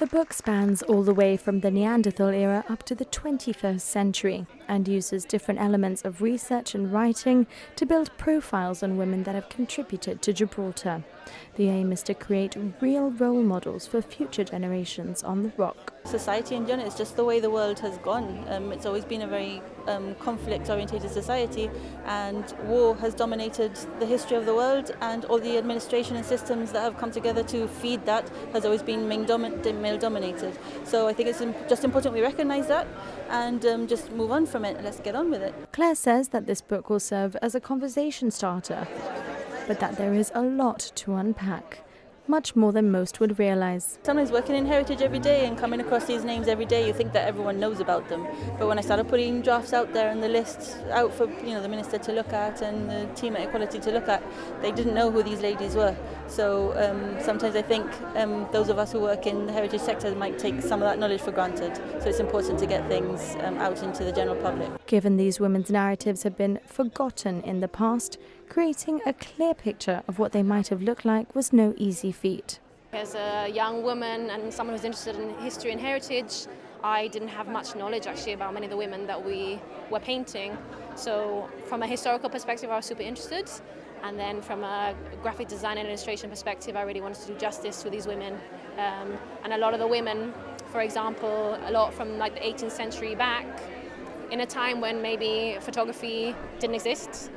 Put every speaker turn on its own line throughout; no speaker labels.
The book spans all the way from the Neanderthal era up to the 21st century and uses different elements of research and writing to build profiles on women that have contributed to Gibraltar. The aim is to create real role models for future generations on the rock.
Society in general is just the way the world has gone. It's always been a very conflict-orientated society, and war has dominated the history of the world, and all the administration and systems that have come together to feed that has always been male-dominated. So I think it's just important we recognise that and just move on from it. Let's get on with it.
Claire says that this book will serve as a conversation starter, but that there is a lot to unpack. Much more than most would realise.
Sometimes working in heritage every day and coming across these names every day, you think that everyone knows about them. But when I started putting drafts out there and the lists out for the minister to look at and the team at Equality to look at, they didn't know who these ladies were. So sometimes I think those of us who work in the heritage sector might take some of that knowledge for granted. So it's important to get things out into the general public.
Given these women's narratives have been forgotten in the past, creating a clear picture of what they might have looked like was no easy feat.
As a young woman and someone who's interested in history and heritage, I didn't have much knowledge actually about many of the women that we were painting. So from a historical perspective, I was super interested. And then from a graphic design and illustration perspective, I really wanted to do justice to these women. And a lot of the women, for example, a lot from like the 18th century back, in a time when maybe photography didn't exist,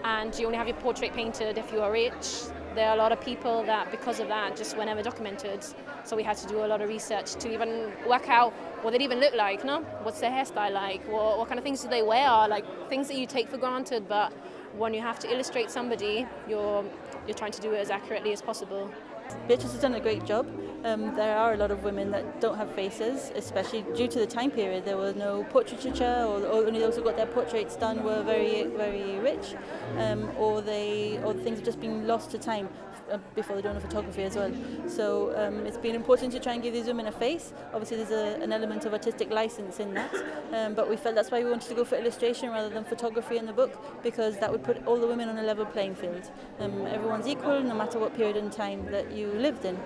and you only have your portrait painted if you are rich. There are a lot of people that, because of that, just were never documented. So we had to do a lot of research to even work out what they even look like, no? What's their hairstyle like? What kind of things do they wear? Like things that you take for granted, but when you have to illustrate somebody, you're trying to do it as accurately as possible.
Beatrice has done a great job. There are a lot of women that don't have faces, especially due to the time period. There was no portraiture, or only those who got their portraits done were very, very rich, or things have just been lost to time before they done photography as well. So it's been important to try and give these women a face. Obviously there's an element of artistic license in that, but we felt that's why we wanted to go for illustration rather than photography in the book, because that would put all the women on a level playing field. Everyone's equal no matter what period in time that you lived in.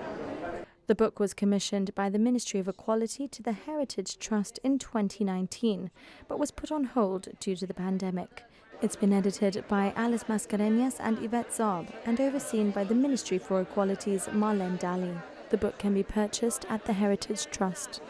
The book was commissioned by the Ministry of Equality to the Heritage Trust in 2019, but was put on hold due to the pandemic. It's been edited by Alice Mascarenhas and Yvette Zarb and overseen by the Ministry for Equality's Marlene Daly. The book can be purchased at the Heritage Trust.